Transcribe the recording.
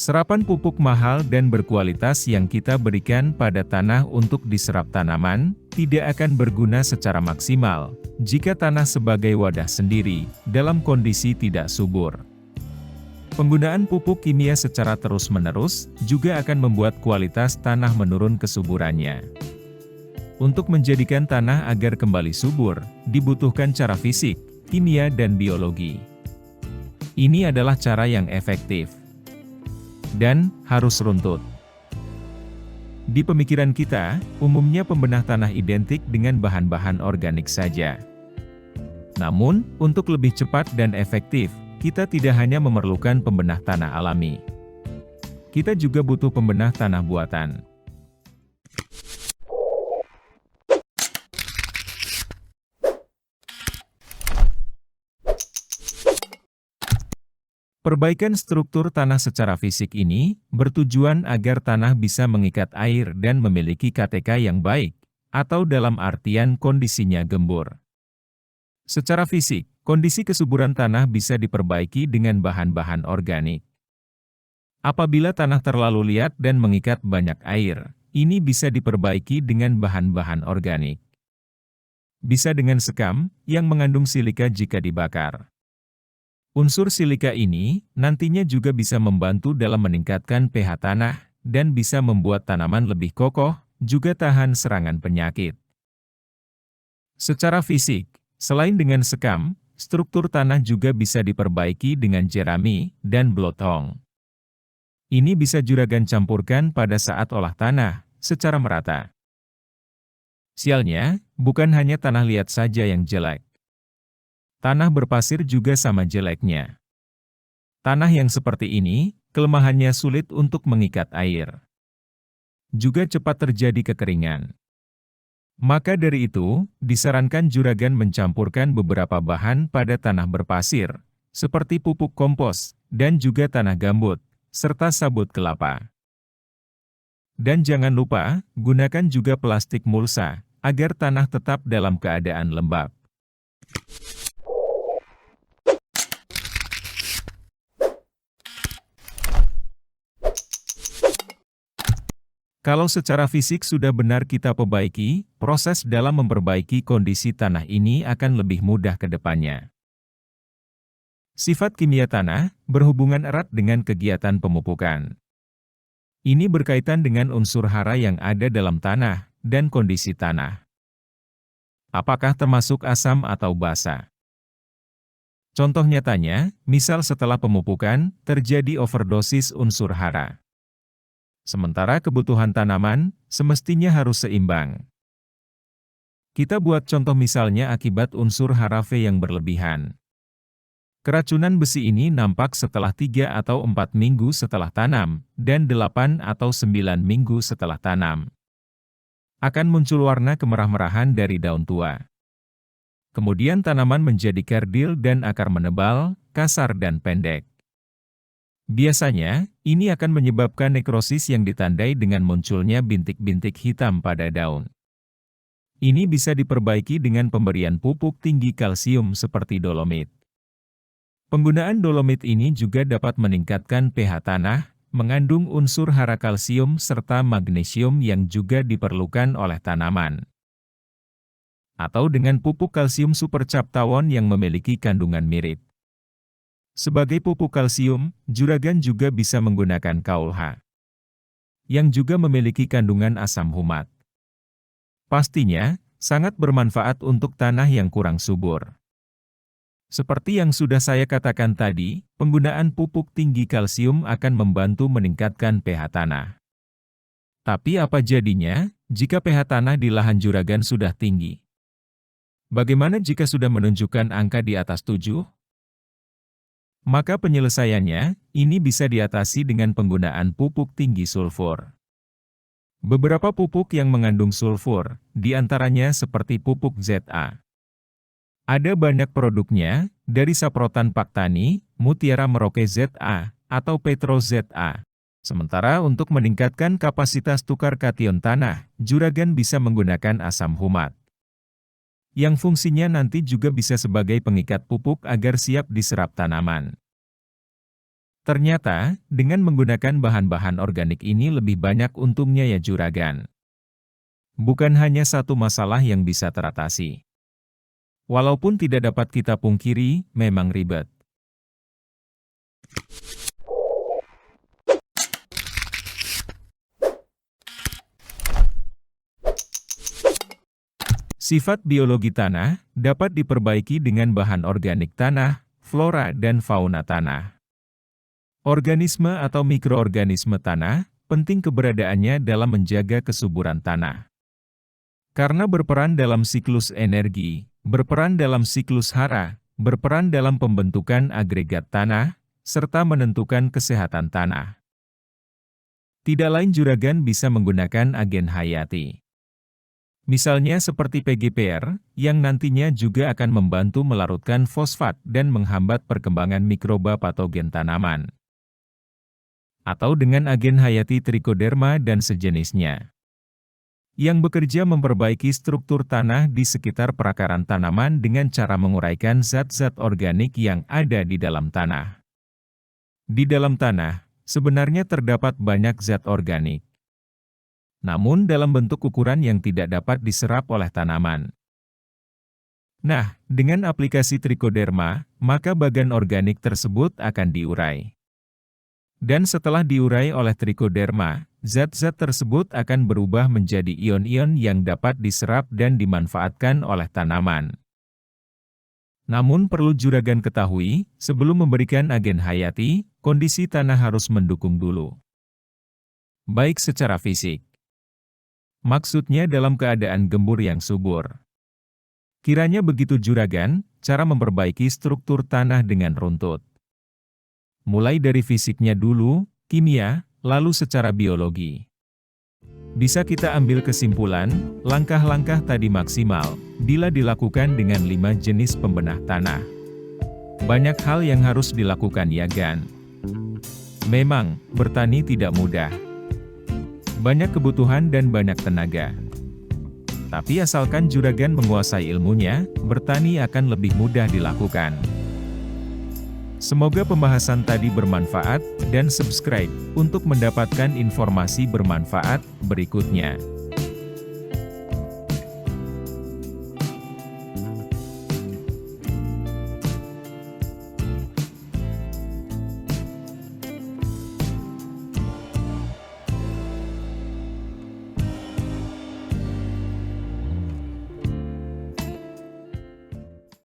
Serapan pupuk mahal dan berkualitas yang kita berikan pada tanah untuk diserap tanaman, tidak akan berguna secara maksimal, jika tanah sebagai wadah sendiri, dalam kondisi tidak subur. Penggunaan pupuk kimia secara terus-menerus, juga akan membuat kualitas tanah menurun kesuburannya. Untuk menjadikan tanah agar kembali subur, dibutuhkan cara fisik, kimia dan biologi. Ini adalah cara yang efektif dan harus runtut. Di pemikiran kita, umumnya pembenah tanah identik dengan bahan-bahan organik saja. Namun, untuk lebih cepat dan efektif, kita tidak hanya memerlukan pembenah tanah alami. Kita juga butuh pembenah tanah buatan. Perbaikan struktur tanah secara fisik ini bertujuan agar tanah bisa mengikat air dan memiliki KTK yang baik, atau dalam artian kondisinya gembur. Secara fisik, kondisi kesuburan tanah bisa diperbaiki dengan bahan-bahan organik. Apabila tanah terlalu liat dan mengikat banyak air, ini bisa diperbaiki dengan bahan-bahan organik. Bisa dengan sekam, yang mengandung silika jika dibakar. Unsur silika ini nantinya juga bisa membantu dalam meningkatkan pH tanah, dan bisa membuat tanaman lebih kokoh, juga tahan serangan penyakit. Secara fisik, selain dengan sekam, struktur tanah juga bisa diperbaiki dengan jerami dan blotong. Ini bisa juragan campurkan pada saat olah tanah, secara merata. Sialnya, bukan hanya tanah liat saja yang jelek. Tanah berpasir juga sama jeleknya. Tanah yang seperti ini, kelemahannya sulit untuk mengikat air. Juga cepat terjadi kekeringan. Maka dari itu, disarankan juragan mencampurkan beberapa bahan pada tanah berpasir, seperti pupuk kompos, dan juga tanah gambut, serta sabut kelapa. Dan jangan lupa, gunakan juga plastik mulsa, agar tanah tetap dalam keadaan lembab. Kalau secara fisik sudah benar kita perbaiki, proses dalam memperbaiki kondisi tanah ini akan lebih mudah ke depannya. Sifat kimia tanah berhubungan erat dengan kegiatan pemupukan. Ini berkaitan dengan unsur hara yang ada dalam tanah dan kondisi tanah. Apakah termasuk asam atau basa? Contoh nyatanya, misal setelah pemupukan, terjadi overdosis unsur hara. Sementara kebutuhan tanaman, semestinya harus seimbang. Kita buat contoh misalnya akibat unsur hara Fe yang berlebihan. Keracunan besi ini nampak setelah 3 atau 4 minggu setelah tanam, dan 8 atau 9 minggu setelah tanam. Akan muncul warna kemerah-merahan dari daun tua. Kemudian tanaman menjadi kerdil dan akar menebal, kasar dan pendek. Biasanya, ini akan menyebabkan nekrosis yang ditandai dengan munculnya bintik-bintik hitam pada daun. Ini bisa diperbaiki dengan pemberian pupuk tinggi kalsium seperti dolomit. Penggunaan dolomit ini juga dapat meningkatkan pH tanah, mengandung unsur hara kalsium serta magnesium yang juga diperlukan oleh tanaman. Atau dengan pupuk kalsium super cap tawon yang memiliki kandungan mirip. Sebagai pupuk kalsium, juragan juga bisa menggunakan KaolH, yang juga memiliki kandungan asam humat. Pastinya, sangat bermanfaat untuk tanah yang kurang subur. Seperti yang sudah saya katakan tadi, penggunaan pupuk tinggi kalsium akan membantu meningkatkan pH tanah. Tapi apa jadinya, jika pH tanah di lahan juragan sudah tinggi? Bagaimana jika sudah menunjukkan angka di atas 7? Maka penyelesaiannya, ini bisa diatasi dengan penggunaan pupuk tinggi sulfur. Beberapa pupuk yang mengandung sulfur, diantaranya seperti pupuk ZA. Ada banyak produknya, dari Saprotan Paktani, Mutiara Merauke ZA, atau Petro ZA. Sementara untuk meningkatkan kapasitas tukar kation tanah, juragan bisa menggunakan asam humat. Yang fungsinya nanti juga bisa sebagai pengikat pupuk agar siap diserap tanaman. Ternyata, dengan menggunakan bahan-bahan organik ini lebih banyak untungnya ya juragan. Bukan hanya satu masalah yang bisa teratasi. Walaupun tidak dapat kita pungkiri, memang ribet. Sifat biologi tanah dapat diperbaiki dengan bahan organik tanah, flora dan fauna tanah. Organisme atau mikroorganisme tanah, penting keberadaannya dalam menjaga kesuburan tanah. Karena berperan dalam siklus energi, berperan dalam siklus hara, berperan dalam pembentukan agregat tanah, serta menentukan kesehatan tanah. Tidak lain juragan bisa menggunakan agen hayati. Misalnya seperti PGPR, yang nantinya juga akan membantu melarutkan fosfat dan menghambat perkembangan mikroba patogen tanaman. Atau dengan agen hayati trichoderma dan sejenisnya, yang bekerja memperbaiki struktur tanah di sekitar perakaran tanaman dengan cara menguraikan zat-zat organik yang ada di dalam tanah. Di dalam tanah, sebenarnya terdapat banyak zat organik, namun dalam bentuk ukuran yang tidak dapat diserap oleh tanaman. Nah, dengan aplikasi trichoderma, maka bagan organik tersebut akan diurai. Dan setelah diurai oleh trichoderma, zat-zat tersebut akan berubah menjadi ion-ion yang dapat diserap dan dimanfaatkan oleh tanaman. Namun perlu juragan ketahui, sebelum memberikan agen hayati, kondisi tanah harus mendukung dulu. Baik secara fisik. Maksudnya dalam keadaan gembur yang subur. Kiranya begitu juragan, cara memperbaiki struktur tanah dengan runtut. Mulai dari fisiknya dulu, kimia, lalu secara biologi. Bisa kita ambil kesimpulan, langkah-langkah tadi maksimal, bila dilakukan dengan 5 jenis pembenah tanah. Banyak hal yang harus dilakukan ya Gan. Memang, bertani tidak mudah. Banyak kebutuhan dan banyak tenaga. Tapi asalkan juragan menguasai ilmunya, bertani akan lebih mudah dilakukan. Semoga pembahasan tadi bermanfaat, dan subscribe untuk mendapatkan informasi bermanfaat berikutnya.